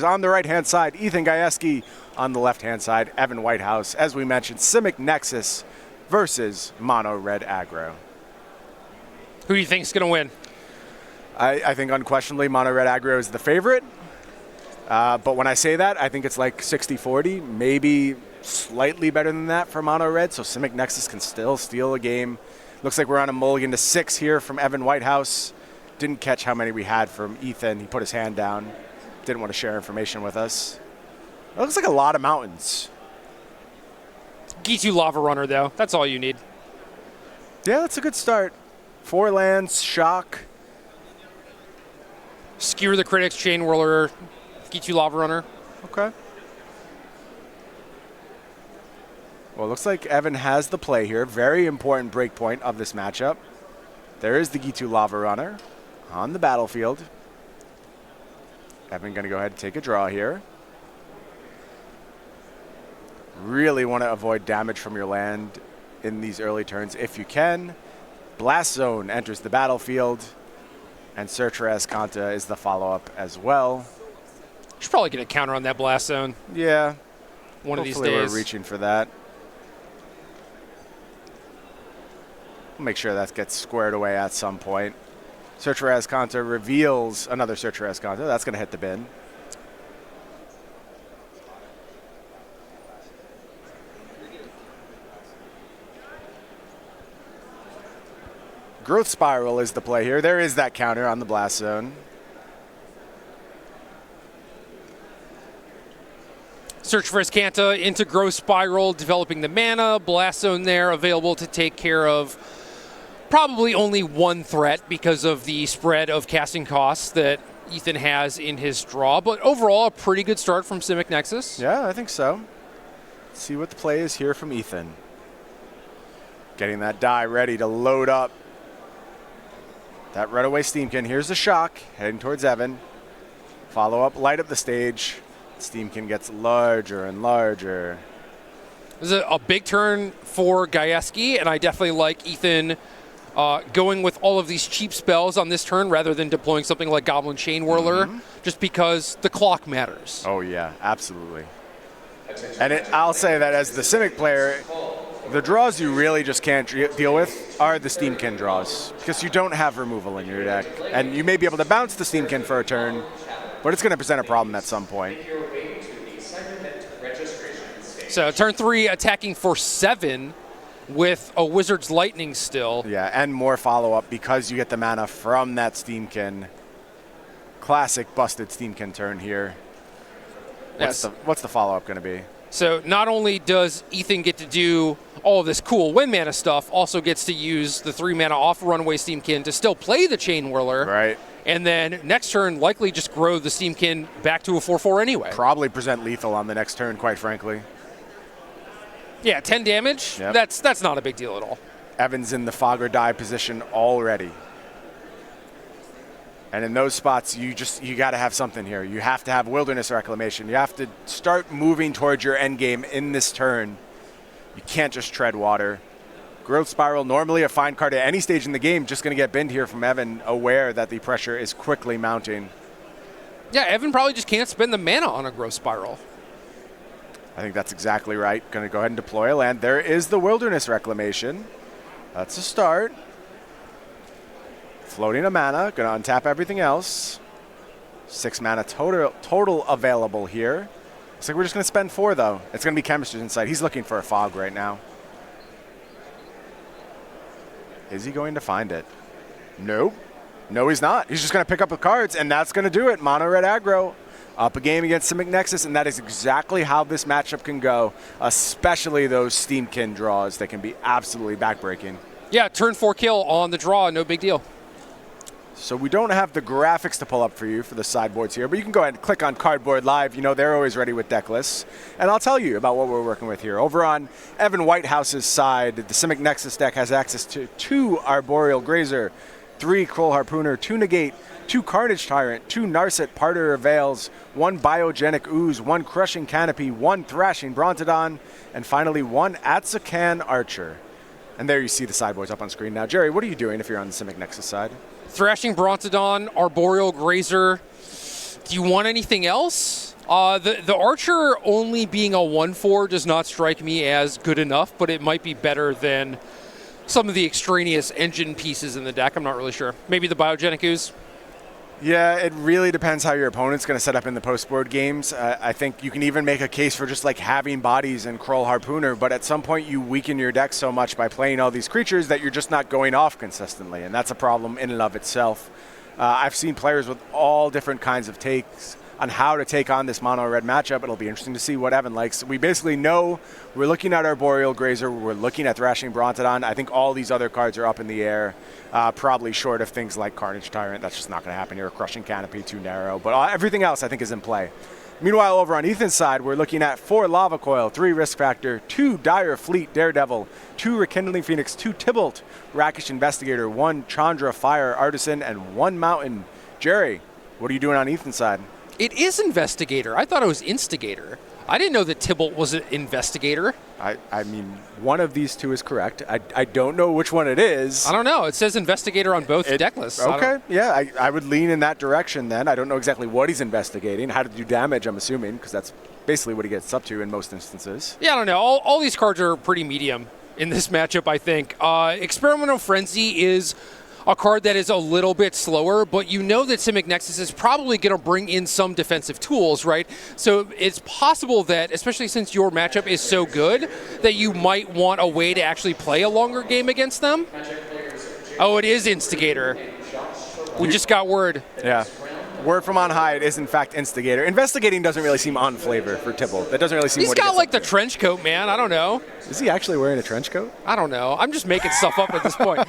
On the right-hand side, Ethan Gaieski. On the left-hand side, Evan Whitehouse. As we mentioned, Simic Nexus versus Mono Red Aggro. Who do you think is going to win? I think unquestionably Mono Red Aggro is the favorite. But when I say that, I think it's like 60-40, maybe slightly better than that for Mono Red, so Simic Nexus can still steal a game. Looks like we're on a mulligan to 6 here from Evan Whitehouse. Didn't catch how many we had from Ethan. He put his hand down. Didn't want to share information with us. It looks like a lot of mountains. Gitu Lava Runner, though. That's all you need. Yeah, that's a good start. 4 lands, shock. Skewer the Critics, Chain Whirler, Gitu Lava Runner. Okay. Well, it looks like Evan has the play here. Very important break point of this matchup. There is the Gitu Lava Runner on the battlefield. Evan going to go ahead and take a draw here. Really want to avoid damage from your land in these early turns if you can. Blast Zone enters the battlefield, and Search for Escanta is the follow-up as well. Should probably get a counter on that Blast Zone. Yeah. One of these Hopefully days. We're reaching for that. Make sure that gets squared away at some point. Search for Escanta reveals another Search for Escanta. That's going to hit the bin. Growth Spiral is the play here. There is that counter on the Blast Zone. Search for Escanta into Growth Spiral, developing the mana. Blast Zone there, available to take care of probably only one threat because of the spread of casting costs that Ethan has in his draw. But overall, a pretty good start from Simic Nexus. Yeah, I think so. Let's see what the play is here from Ethan. Getting that die ready to load up. That runaway Steamkin. Here's the shock, heading towards Evan. Follow up, light up the stage. Steamkin gets larger and larger. This is a big turn for Gaieski, and I definitely like Ethan going with all of these cheap spells on this turn rather than deploying something like Goblin Chain Whirler, just because the clock matters. Oh yeah, absolutely. And I'll say that as the Simic player, the draws you really just can't deal with are the Steamkin draws, because you don't have removal in your deck. And you may be able to bounce the Steamkin for a turn, but it's going to present a problem at some point. So turn 3, attacking for 7 with a Wizard's Lightning still. Yeah, and more follow-up because you get the mana from that Steamkin. Classic busted Steamkin turn here. What's the follow-up going to be? So not only does Ethan get to do all of this cool win mana stuff, also gets to use the 3 mana off Runaway Steamkin to still play the Chain Whirler. Right. And then next turn, likely just grow the Steamkin back to a 4/4 anyway. Probably present lethal on the next turn, quite frankly. Yeah, 10 damage. Yep. That's not a big deal at all. Evan's in the fog or die position already. And in those spots, you got to have something here. You have to have Wilderness Reclamation. You have to start moving towards your end game in this turn. You can't just tread water. Growth Spiral, normally a fine card at any stage in the game, just going to get binned here from Evan, aware that the pressure is quickly mounting. Yeah, Evan probably just can't spend the mana on a Growth Spiral. I think that's exactly right. Going to go ahead and deploy a land. There is the Wilderness Reclamation. That's a start. Floating a mana. Going to untap everything else. 6 mana total available here. Looks like we're just going to spend 4, though. It's going to be Chemistry's Insight. He's looking for a fog right now. Is he going to find it? Nope. No, he's not. He's just going to pick up the cards, and that's going to do it. Mono Red Aggro. Up a game against Simic Nexus, and that is exactly how this matchup can go, especially those Steamkin draws that can be absolutely backbreaking. Yeah, turn 4 kill on the draw, no big deal. So we don't have the graphics to pull up for you for the sideboards here, but you can go ahead and click on Cardboard Live. You know, they're always ready with deck lists. And I'll tell you about what we're working with here. Over on Evan Whitehouse's side, the Simic Nexus deck has access to 2 Arboreal Grazer, 3 Kroll Harpooner, 2 Negate, 2 Carnage Tyrant, 2 Narset Parter of Veils, 1 Biogenic Ooze, 1 Crushing Canopy, 1 Thrashing Brontodon, and finally 1 Atsakan Archer. And there you see the sideboards up on screen now. Jerry, what are you doing if you're on the Simic Nexus side? Thrashing Brontodon, Arboreal Grazer. Do you want anything else? The Archer only being a 1/4 does not strike me as good enough, but it might be better than some of the extraneous engine pieces in the deck. I'm not really sure. Maybe the Biogenic Ooze? Yeah, it really depends how your opponent's going to set up in the post-board games. I think you can even make a case for just like having bodies and Kroll Harpooner, but at some point you weaken your deck so much by playing all these creatures that you're just not going off consistently, and that's a problem in and of itself. I've seen players with all different kinds of takes on how to take on this mono-red matchup. It'll be interesting to see what Evan likes. We basically know we're looking at our Boreal Grazer, we're looking at Thrashing Brontodon. I think all these other cards are up in the air, probably short of things like Carnage Tyrant. That's just not going to happen here. Crushing Canopy, too narrow. But everything else I think is in play. Meanwhile, over on Ethan's side, we're looking at 4 Lava Coil, 3 Risk Factor, 2 Dire Fleet Daredevil, 2 Rekindling Phoenix, 2 Tybalt Rakish Investigator, 1 Chandra Fire Artisan, and 1 Mountain. Jerry, what are you doing on Ethan's side? It is Investigator. I thought it was Instigator. I didn't know that Tybalt was an Investigator. I mean, one of these two is correct. I don't know which one it is. I don't know. It says Investigator on both deck lists. Okay, yeah, I would lean in that direction then. I don't know exactly what he's investigating, how to do damage, I'm assuming, because that's basically what he gets up to in most instances. Yeah, I don't know. All these cards are pretty medium in this matchup, I think. Experimental Frenzy is a card that is a little bit slower, but you know that Simic Nexus is probably going to bring in some defensive tools, right? So it's possible that, especially since your matchup is so good, that you might want a way to actually play a longer game against them. Oh, it is Instigator. We just got word. Yeah. Word from on high, it is in fact Instigator. Investigating doesn't really seem on flavor for Tybalt. That doesn't really seem He's what got he like the up to. trench coat, man. I don't know. Is he actually wearing a trench coat? I don't know. I'm just making stuff up at this point.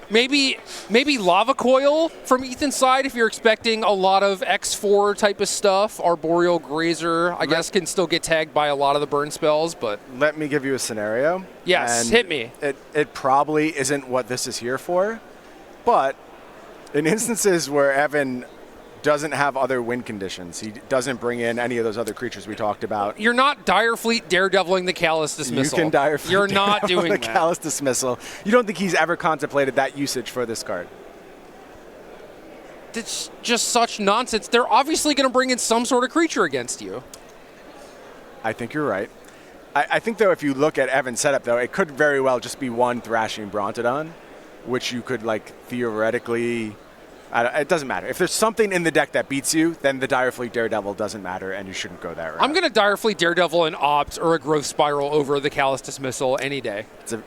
Maybe Lava Coil from Ethan's side if you're expecting a lot of X4 type of stuff. Arboreal Grazer, I guess, can still get tagged by a lot of the burn spells, but... Let me give you a scenario. Yes, hit me. It probably isn't what this is here for, but in instances where Evan doesn't have other win conditions, he doesn't bring in any of those other creatures we talked about. You're not Dire Fleet Daredeviling the Callous Dismissal. You can Dire Fleet You're not doing the that. Callous Dismissal. You don't think he's ever contemplated that usage for this card? It's just such nonsense. They're obviously going to bring in some sort of creature against you. I think you're right. I think, though, if you look at Evan's setup, though, it could very well just be 1 Thrashing Brontodon, which you could, like, theoretically... it doesn't matter. If there's something in the deck that beats you, then the Dire Fleet Daredevil doesn't matter, and you shouldn't go that route. I'm going to Dire Fleet Daredevil and Opt or a Growth Spiral over the Callous Dismissal any day.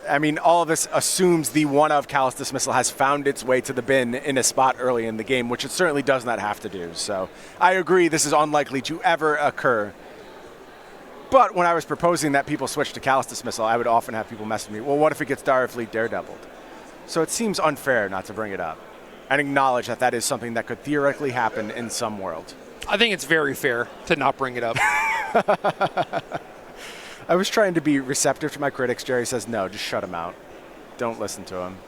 I mean, all of this assumes the one of Callous Dismissal has found its way to the bin in a spot early in the game, which it certainly does not have to do. So I agree this is unlikely to ever occur. But when I was proposing that people switch to Callous Dismissal, I would often have people message me, well, what if it gets Dire Fleet Daredevil? So it seems unfair not to bring it up and acknowledge that that is something that could theoretically happen in some world. I think it's very fair to not bring it up. I was trying to be receptive to my critics. Jerry says, no, just shut him out. Don't listen to him.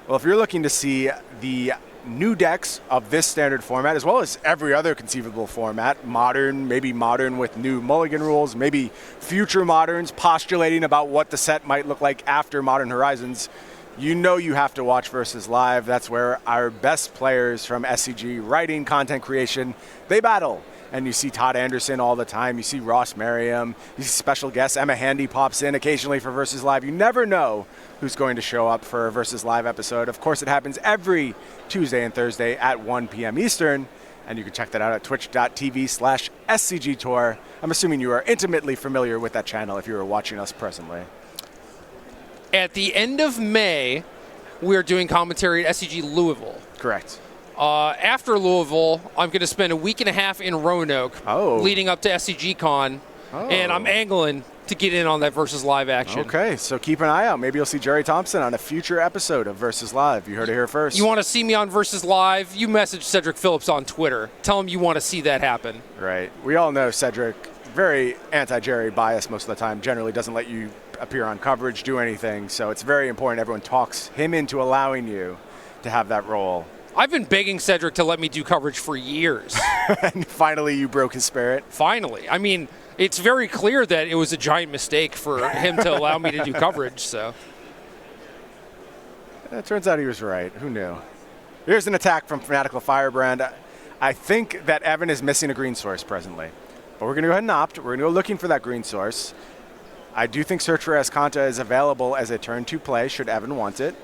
Well, if you're looking to see the new decks of this standard format, as well as every other conceivable format, modern, maybe modern with new mulligan rules, maybe future moderns postulating about what the set might look like after Modern Horizons, you know you have to watch Versus Live. That's where our best players from SCG writing, content creation, they battle. And you see Todd Anderson all the time. You see Ross Merriam. You see special guests. Emma Handy pops in occasionally for Versus Live. You never know who's going to show up for a Versus Live episode. Of course, it happens every Tuesday and Thursday at 1 p.m. Eastern. And you can check that out at twitch.tv/SCG Tour. I'm assuming you are intimately familiar with that channel if you are watching us presently. At the end of May, we are doing commentary at SCG Louisville. Correct. After Louisville, I'm going to spend a week and a half in Roanoke leading up to SCG Con, and I'm angling to get in on that Versus Live action. Okay, so keep an eye out. Maybe you'll see Jerry Thompson on a future episode of Versus Live. You heard it here first. You want to see me on Versus Live? You message Cedric Phillips on Twitter. Tell him you want to see that happen. Right. We all know Cedric, very anti-Jerry bias most of the time, generally doesn't let you appear on coverage, do anything. So it's very important everyone talks him into allowing you to have that role. I've been begging Cedric to let me do coverage for years. And finally you broke his spirit. Finally. I mean, it's very clear that it was a giant mistake for him to allow me to do coverage. So It turns out he was right. Who knew? Here's an attack from Fanatical Firebrand. I think that Evan is missing a green source presently. But we're going to go ahead and opt. We're going to go looking for that green source. I do think Search for Escanta is available as a turn 2 play should Evan want it.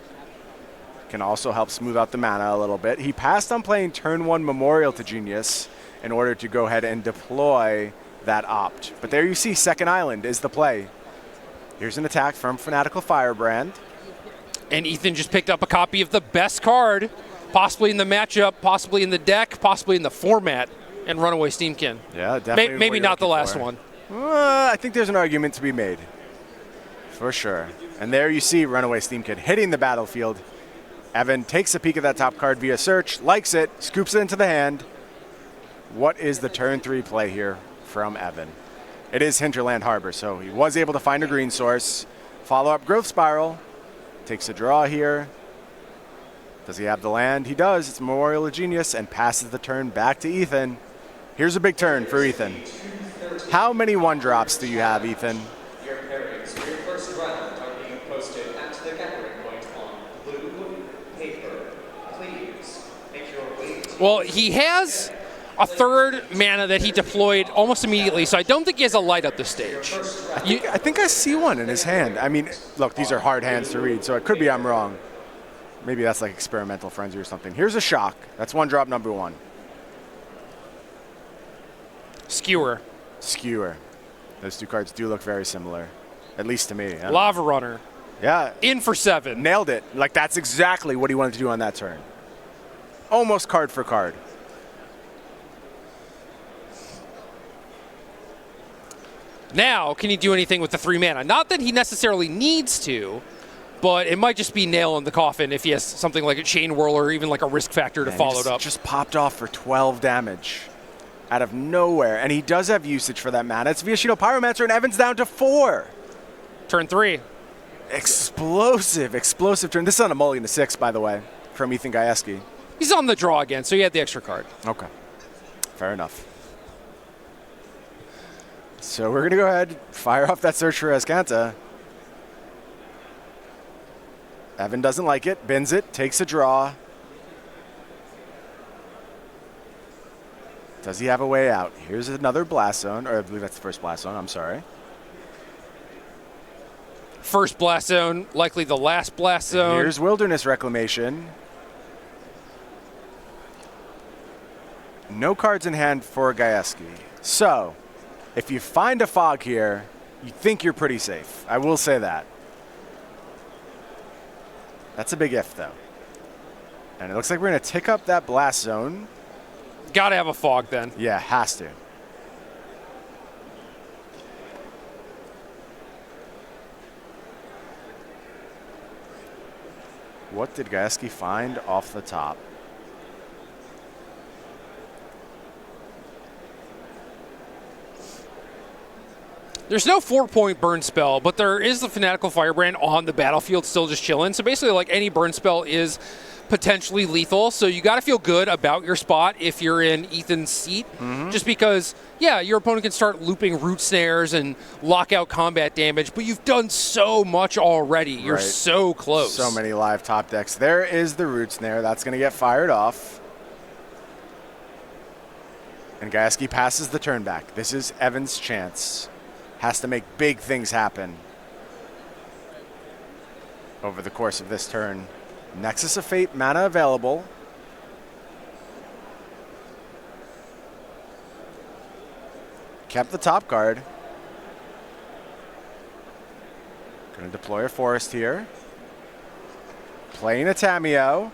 Can also help smooth out the mana a little bit. He passed on playing turn 1 Memorial to Genius in order to go ahead and deploy that opt. But there you see Second Island is the play. Here's an attack from Fanatical Firebrand. And Ethan just picked up a copy of the best card, possibly in the matchup, possibly in the deck, possibly in the format, and Runaway Steamkin. Yeah, definitely. Maybe not the last one. I think there's an argument to be made. For sure. And there you see Runaway Steamkin hitting the battlefield. Evan takes a peek at that top card via search, likes it, scoops it into the hand. What is the turn 3 play here from Evan? It is Hinterland Harbor, so he was able to find a green source. Follow up Growth Spiral. Takes a draw here. Does he have the land? He does. It's Memorial of Genius and passes the turn back to Ethan. Here's a big turn for Ethan. How many 1-drops do you have, Ethan? Your pairings for your first round are being posted at the gathering point on blue paper. Please make your way to... Well, he has a third mana that he deployed almost immediately, so I don't think he has a light up this stage. I think I see one in his hand. I mean, look, these are hard hands to read, so it could be I'm wrong. Maybe that's like Experimental Frenzy or something. Here's a shock. That's 1-drop number 1. Skewer. Skewer. Those two cards do look very similar, at least to me. Lava Runner. Yeah. In for 7. Nailed it. Like, that's exactly what he wanted to do on that turn. Almost card for card. Now, can he do anything with the 3 mana? Not that he necessarily needs to, but it might just be nail in the coffin if he has something like a Chain Whirl or even like a Risk Factor to follow it up. Just popped off for 12 damage out of nowhere. And he does have usage for that mana. It's Viashino Pyromancer, and Evan's down to 4. Turn 3. Explosive turn. This is on a mulligan to 6, by the way, from Ethan Gaieski. He's on the draw again, so he had the extra card. Okay. Fair enough. So we're going to go ahead, fire off that Search for Escanta. Evan doesn't like it, bins it, takes a draw. Does he have a way out? Here's another Blast Zone, or I believe that's the first Blast Zone, I'm sorry. First Blast Zone, likely the last Blast Zone. Here's Wilderness Reclamation. No cards in hand for Gaieski. So, if you find a Fog here, you think you're pretty safe. I will say that. That's a big if, though. And it looks like we're going to tick up that Blast Zone. Gotta have a Fog then. Yeah, has to. What did Gaieski find off the top? There's no 4-point burn spell, but there is the Fanatical Firebrand on the battlefield still just chilling. So basically, like, any burn spell is potentially lethal. So you got to feel good about your spot if you're in Ethan's seat. Just because, yeah, your opponent can start looping root snares and lock out combat damage, but you've done so much already. You're Right. so close. So many live top decks. There is the root snare. That's going to get fired off. And Gaieski passes the turn back. This is Evan's chance. Has to make big things happen over the course of this turn. Nexus of Fate, mana available. Kept the top card. Going to deploy a Forest here. Playing a Tamiyo.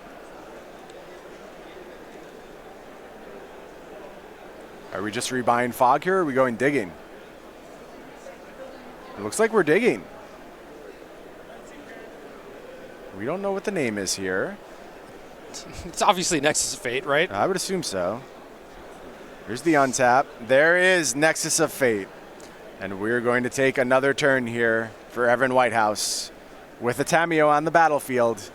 Are we just rebuying Fog here, or are we going digging? It looks like we're digging. We don't know what the name is here. It's obviously Nexus of Fate, right? I would assume so. Here's the untap. There is Nexus of Fate. And we're going to take another turn here for Evan Whitehouse with a Tamiyo on the battlefield.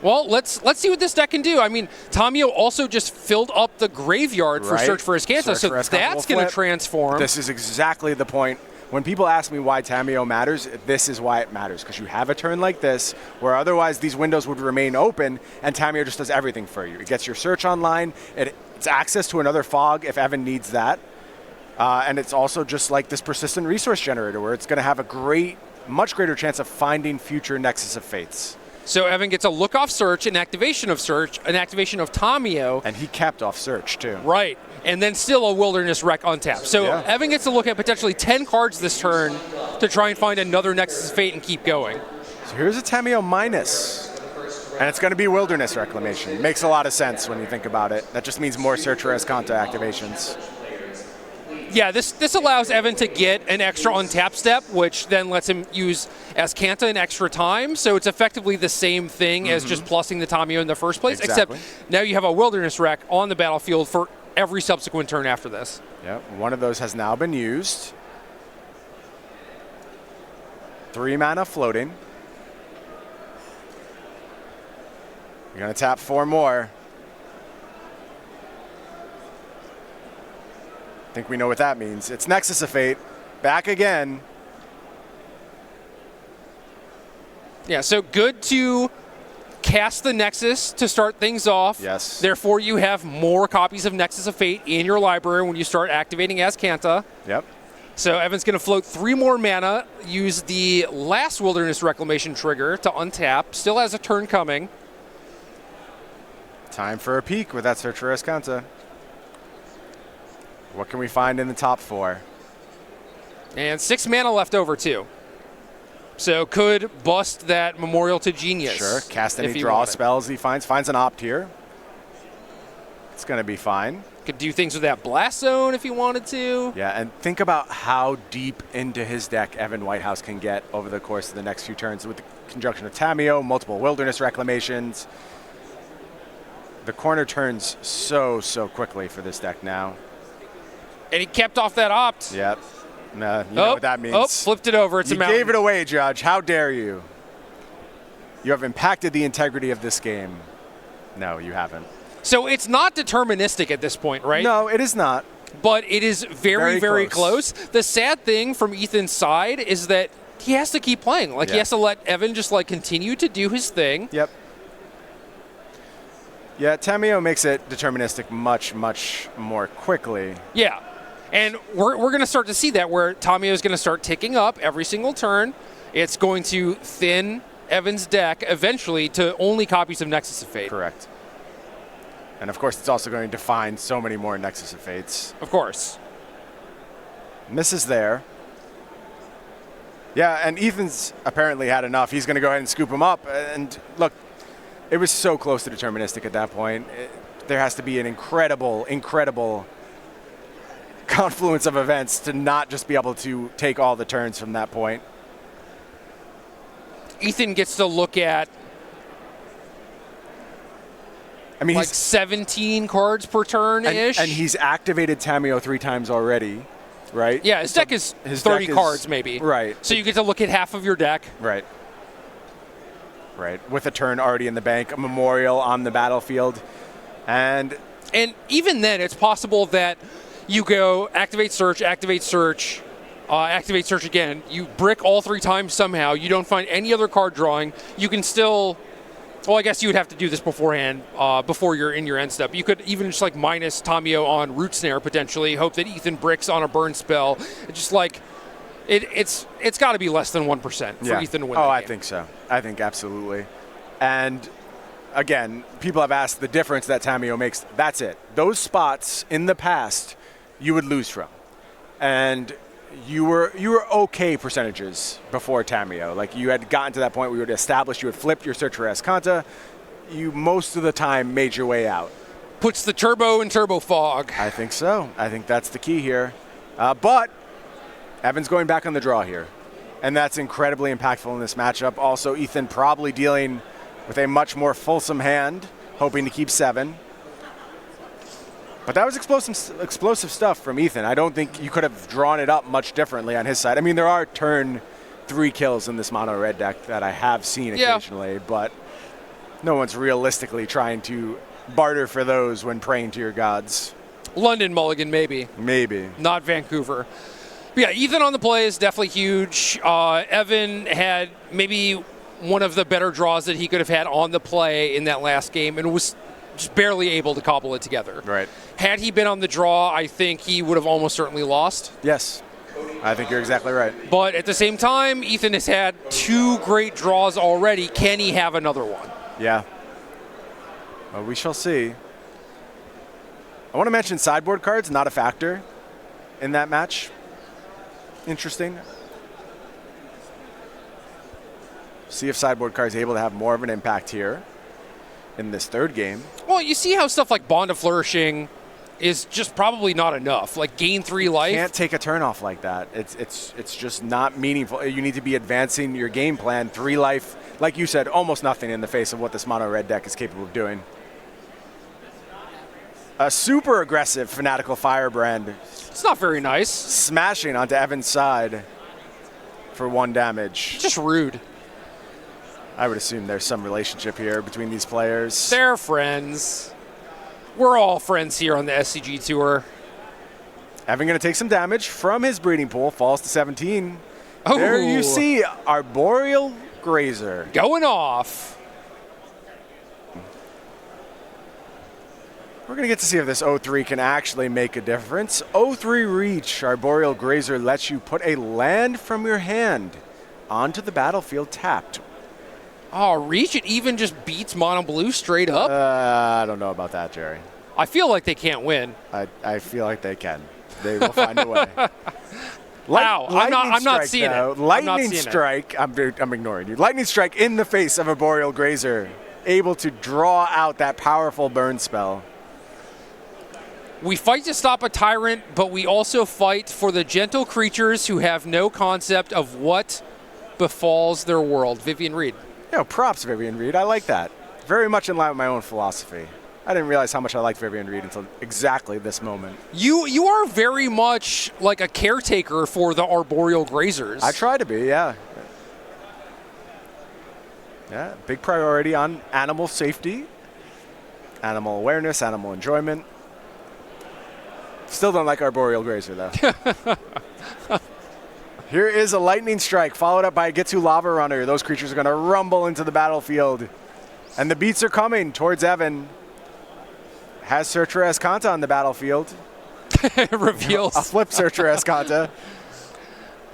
Well, let's see what this deck can do. I mean, Tamiyo also just filled up the graveyard for Right. Search for Escanta, so Escanta that's will going to flip. transform. This is exactly the point. When people ask me why Tamiyo matters, this is why it matters. Because you have a turn like this, where otherwise these windows would remain open, and Tamiyo just does everything for you. It gets your search online, it It's access to another fog if Evan needs that. And it's also just like this persistent resource generator where it's going to have a much greater chance of finding future Nexus of Fates. So Evan gets a look off search, an activation of search, an activation of Tamio. And he capped off search too. Right. And then still a Wilderness Wreck untapped. So yeah. Evan gets to look at potentially 10 cards this turn to try and find another Nexus of Fate and keep going. So here's a Tamio minus. And it's going to be Wilderness Reclamation. Makes a lot of sense when you think about it. That just means more Searcher Escanta activations. Yeah, this allows Evan to get an extra untap step, which then lets him use Escanta an extra time. So it's effectively the same thing as just plussing the Tamio in the first place, Exactly. except now you have a Wilderness Wreck on the battlefield for every subsequent turn after this. Yep, one of those has now been used. 3 mana floating. You're going to tap 4 more. I think we know what that means. It's Nexus of Fate. Back again. Yeah, so good to cast the Nexus to start things off. Yes. Therefore, you have more copies of Nexus of Fate in your library when you start activating Escanta. Yep. So Evan's going to float 3 more mana, use the last Wilderness Reclamation trigger to untap. Still has a turn coming. Time for a peek with that Searcher Escanta. What can we find in the top 4? And 6 mana left over, too. So could bust that Memorial to Genius. Sure, cast any if he draw wanted. spells he finds. Finds an Opt here. It's going to be fine. Could do things with that Blast Zone if he wanted to. Yeah, and think about how deep into his deck Evan Whitehouse can get over the course of the next few turns with the conjunction of Tamio, multiple Wilderness Reclamations. The corner turns so quickly for this deck now. And he kept off that Opt. Yep. You know what that means. Oh, flipped it over. It's You a mountain. gave it away, Judge. How dare you? You have impacted the integrity of this game. No, you haven't. So it's not deterministic at this point, right? No, it is not. But it is very, very close. The sad thing from Ethan's side is that he has to keep playing. Like, he Yeah. has to let Evan just, like, continue to do his thing. Yep. Yeah, Tamio makes it deterministic much more quickly. Yeah. And we're going to start to see that where Tamio is going to start ticking up every single turn. It's going to thin Evan's deck eventually to only copies of Nexus of Fate. Correct. And of course, it's also going to find so many more Nexus of Fates. Of course. Misses there. Yeah, and Ethan's apparently had enough. He's going to go ahead and scoop him up. And look, it was so close to deterministic at that point. There has to be an incredible confluence of events to not just be able to take all the turns from that point. Ethan gets to look at I mean, like 17 cards per turn-ish. and he's activated Tamio 3 times already, right? Yeah, his deck is 30 cards maybe. Right. So you get to look at half of your deck. Right. With a turn already in the bank, a Memorial on the battlefield. And even then, it's possible that you go activate search again. You brick all 3 times somehow. You don't find any other card drawing. You can still, well, I guess you would have to do this beforehand, before you're in your end step. You could even just like minus Tamio on Root Snare potentially, hope that Ethan bricks on a burn spell. It's just like, it's got to be less than 1% for Ethan to win. I think so. I think absolutely. And again, people have asked the difference that Tamio makes. That's it. Those spots in the past you would lose from. And you were okay percentages before Tamio. Like, you had gotten to that point where you had established, you had flipped your search for Escanta. You most of the time made your way out. Puts the turbo in turbo fog. I think so. I think that's the key here. But Evan's going back on the draw here. And that's incredibly impactful in this matchup. Also, Ethan probably dealing with a much more fulsome hand, hoping to keep 7. But that was explosive stuff from Ethan. I don't think you could have drawn it up much differently on his side. I mean, there are turn 3 kills in this mono red deck that I have seen occasionally, but no one's realistically trying to barter for those when praying to your gods. London Mulligan, maybe. Maybe. Not Vancouver. But yeah, Ethan on the play is definitely huge. Evan had maybe one of the better draws that he could have had on the play in that last game and was just barely able to cobble it together. Right. Had he been on the draw, I think he would have almost certainly lost. Yes, I think you're exactly right. But at the same time, Ethan has had 2 great draws already. Can he have another one? Yeah. Well, we shall see. I want to mention sideboard cards, not a factor in that match. Interesting. See if sideboard cards are able to have more of an impact here in this third game. Well, you see how stuff like Bond of Flourishing is just probably not enough. Like gain 3 life. You can't take a turn off like that. It's just not meaningful. You need to be advancing your game plan. 3 life, like you said, almost nothing in the face of what this mono red deck is capable of doing. A super aggressive Fanatical Firebrand. It's not very nice. Smashing onto Evan's side for 1 damage. Just rude. I would assume there's some relationship here between these players. They're friends. We're all friends here on the SCG Tour. Evan going to take some damage from his breeding pool. Falls to 17. Oh. There you see Arboreal Grazer. Going off. We're going to get to see if this 0-3 can actually make a difference. 0-3 Reach. Arboreal Grazer lets you put a land from your hand onto the battlefield tapped. Oh, Reach, it even just beats Mono Blue straight up? I don't know about that, Jerry. I feel like they can't win. I feel like they can. They will find a way. Wow, I'm not seeing it. Lightning Strike, I'm ignoring you. Lightning Strike in the face of Arboreal Grazer, able to draw out that powerful burn spell. We fight to stop a tyrant, but we also fight for the gentle creatures who have no concept of what befalls their world. Vivian Reed. You know, props, Vivian Reed. I like that. Very much in line with my own philosophy. I didn't realize how much I liked Vivian Reed until exactly this moment. You are very much like a caretaker for the Arboreal Grazers. I try to be, yeah. Yeah, big priority on animal safety, animal awareness, animal enjoyment. Still don't like Arboreal Grazer, though. Here is a Lightning Strike, followed up by a Getsu Lava Runner. Those creatures are going to rumble into the battlefield. And the beats are coming towards Evan. Has Searcher Escanta on the battlefield. Reveals. A flip Searcher Escanta.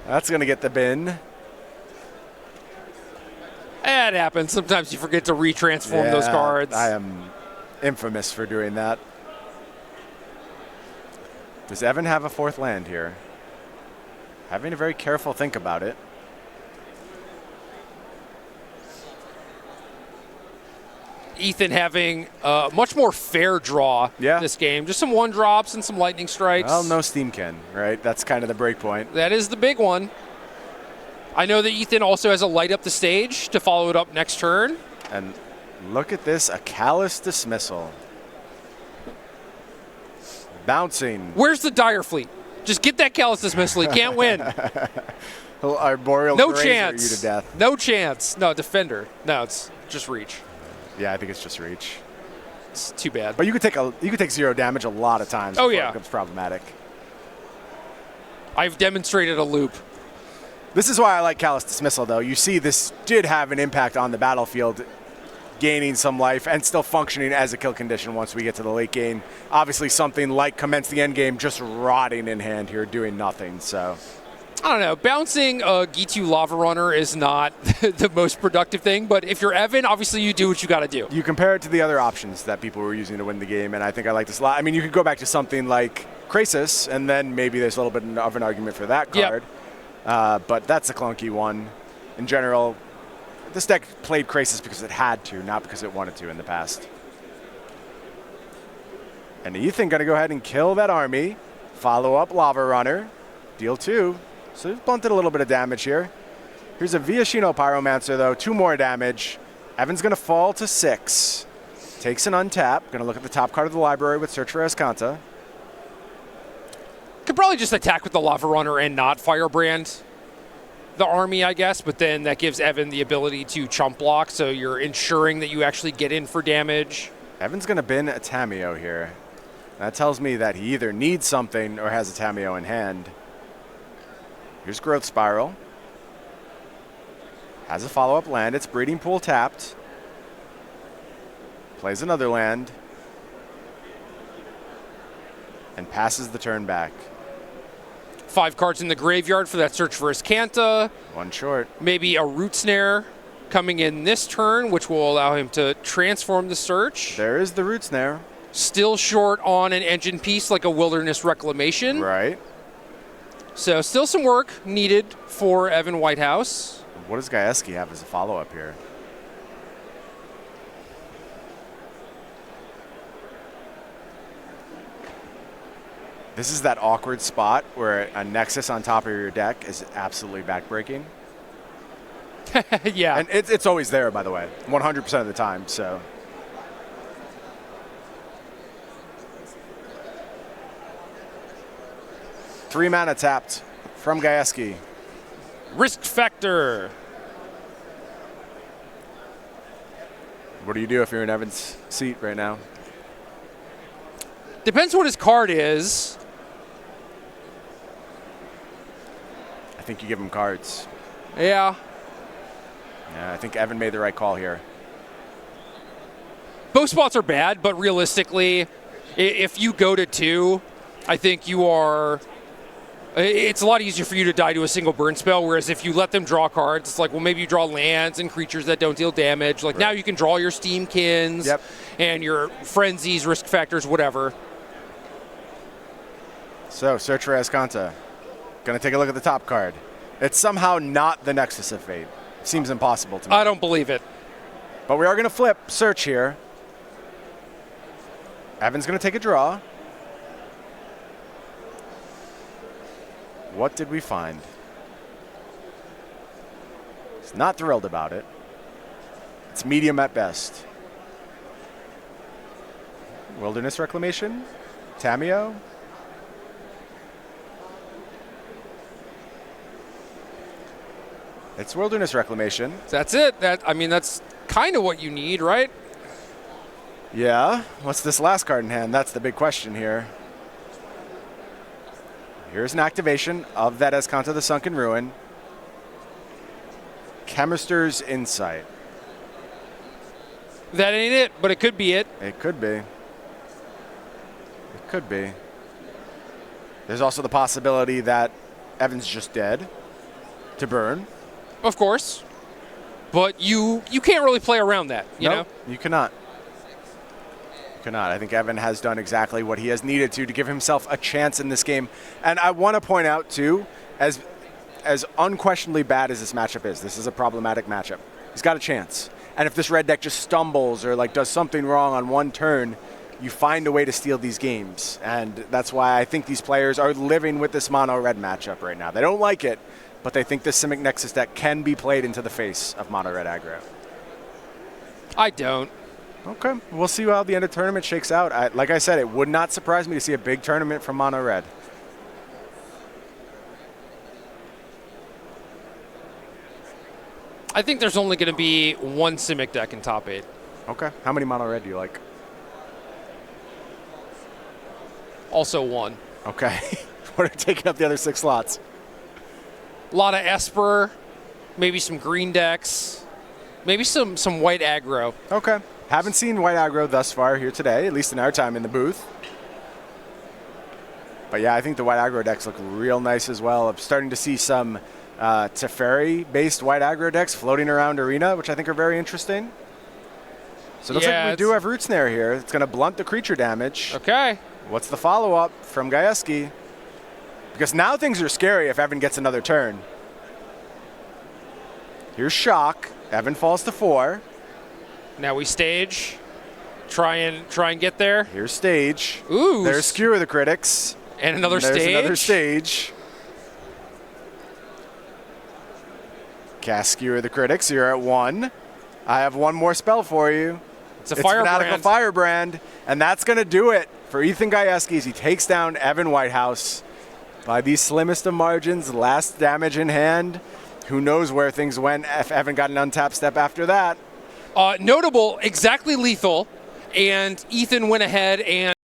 That's going to get the bin. It happens. Sometimes you forget to retransform those cards. I am infamous for doing that. Does Evan have a 4th land here? Having a very careful think about it. Ethan having a much more fair draw this game. Just some 1-drops and some lightning strikes. Well, no Steamkin, right? That's kind of the break point. That is the big one. I know that Ethan also has a light up the stage to follow it up next turn. And look at this, a Callous Dismissal. Bouncing. Where's the Dire Fleet? Just get that Callous Dismissal. He can't win. Arboreal no Grazer chance. you to death. No chance. No, Defender. No, it's just Reach. Yeah, I think it's just Reach. It's too bad. But you could take 0 damage a lot of times before it becomes problematic. I've demonstrated a loop. This is why I like Callous Dismissal, though. You see this did have an impact on the battlefield, gaining some life and still functioning as a kill condition once we get to the late game. Obviously, something like Commence the Endgame just rotting in hand here, doing nothing. So I don't know. Bouncing a Gitu Lava Runner is not the most productive thing, but if you're Evan, obviously you do what you got to do. You compare it to the other options that people were using to win the game, and I think I like this a lot. I mean, you could go back to something like Krasis, and then maybe there's a little bit of an argument for that card. But that's a clunky one. In general, this deck played Krasis because it had to, not because it wanted to in the past. And Ethan going to go ahead and kill that army. Follow up Lava Runner. Deal 2. So he's bunted a little bit of damage here. Here's a Viashino Pyromancer, though. 2 more damage. Evan's going to fall to 6. Takes an untap. Going to look at the top card of the library with Search for Escanta. Could probably just attack with the Lava Runner and not Firebrand the army, I guess, but then that gives Evan the ability to chump block, so you're ensuring that you actually get in for damage. Evan's going to bin a Tamiyo here. That tells me that he either needs something or has a Tamiyo in hand. Here's Growth Spiral. Has a follow-up land. It's Breeding Pool tapped. Plays another land. and passes the turn back. 5 cards in the graveyard for that search for his Kanta. 1 short. Maybe a Root Snare coming in this turn, which will allow him to transform the search. There is the Root Snare. Still short on an engine piece like a Wilderness Reclamation. Right. So still some work needed for Evan Whitehouse. What does Gaieski have as a follow-up here? This is that awkward spot where a Nexus on top of your deck is absolutely backbreaking. Yeah. And it's always there, by the way, 100% of the time, so. Three mana tapped from Gaieski. Risk factor. What do you do if you're in Evan's seat right now? Depends what his card is. I think you give him cards. Yeah. Yeah, I think Evan made the right call here. Both spots are bad, but realistically, if you go to 2, I think you are... It's a lot easier for you to die to a single burn spell, whereas if you let them draw cards, it's like, well, maybe you draw lands and creatures that don't deal damage. Like, right. Now you can draw your Steamkins and your Frenzies, Risk Factors, whatever. So, search for Azcanta. Gonna take a look at the top card. It's somehow not the Nexus of Fate. Seems impossible to me. I don't believe it. But we are gonna flip search here. Evan's gonna take a draw. What did we find? He's not thrilled about it. It's medium at best. Wilderness Reclamation? Tameo? It's Wilderness Reclamation. That's it. That's kind of what you need, right? Yeah. What's this last card in hand? That's the big question here. Here's an activation of that Azcanta the Sunken Ruin. Chemister's Insight. That ain't it, but it could be it. It could be. It could be. There's also the possibility that Evan's just dead to burn. Of course. But you can't really play around that, you know? You cannot. I think Evan has done exactly what he has needed to give himself a chance in this game. And I want to point out, too, as unquestionably bad as this matchup is, this is a problematic matchup. He's got a chance. And if this red deck just stumbles or does something wrong on one turn, you find a way to steal these games. And that's why I think these players are living with this mono red matchup right now. They don't like it, but they think this Simic Nexus deck can be played into the face of mono red aggro. I don't. Okay, we'll see how the end of the tournament shakes out. Like I said, it would not surprise me to see a big tournament from mono red. I think there's only going to be one Simic deck in top 8. Okay, how many mono red do you like? Also 1. Okay, what are taking up the other 6 slots? A lot of Esper, maybe some green decks, maybe some white aggro. Okay. Haven't seen white aggro thus far here today, at least in our time in the booth. But yeah, I think the white aggro decks look real nice as well. I'm starting to see some Teferi-based white aggro decks floating around Arena, which I think are very interesting. So it looks like we do have Root Snare here. It's going to blunt the creature damage. Okay. What's the follow-up from Gaieski? Because now things are scary if Evan gets another turn. Here's Shock. Evan falls to 4. Now we stage. Try and get there. Here's Stage. Ooh. There's Skewer the Critics. And another There's stage. another stage. Cast Skewer the Critics. You're at 1. I have one more spell for you. It's Firebrand. Fanatical Firebrand. And that's going to do it for Ethan Gaieski as he takes down Evan Whitehouse by the slimmest of margins. Last damage in hand. Who knows where things went if Evan got an untapped step after that. Notable, exactly lethal, and Ethan went ahead and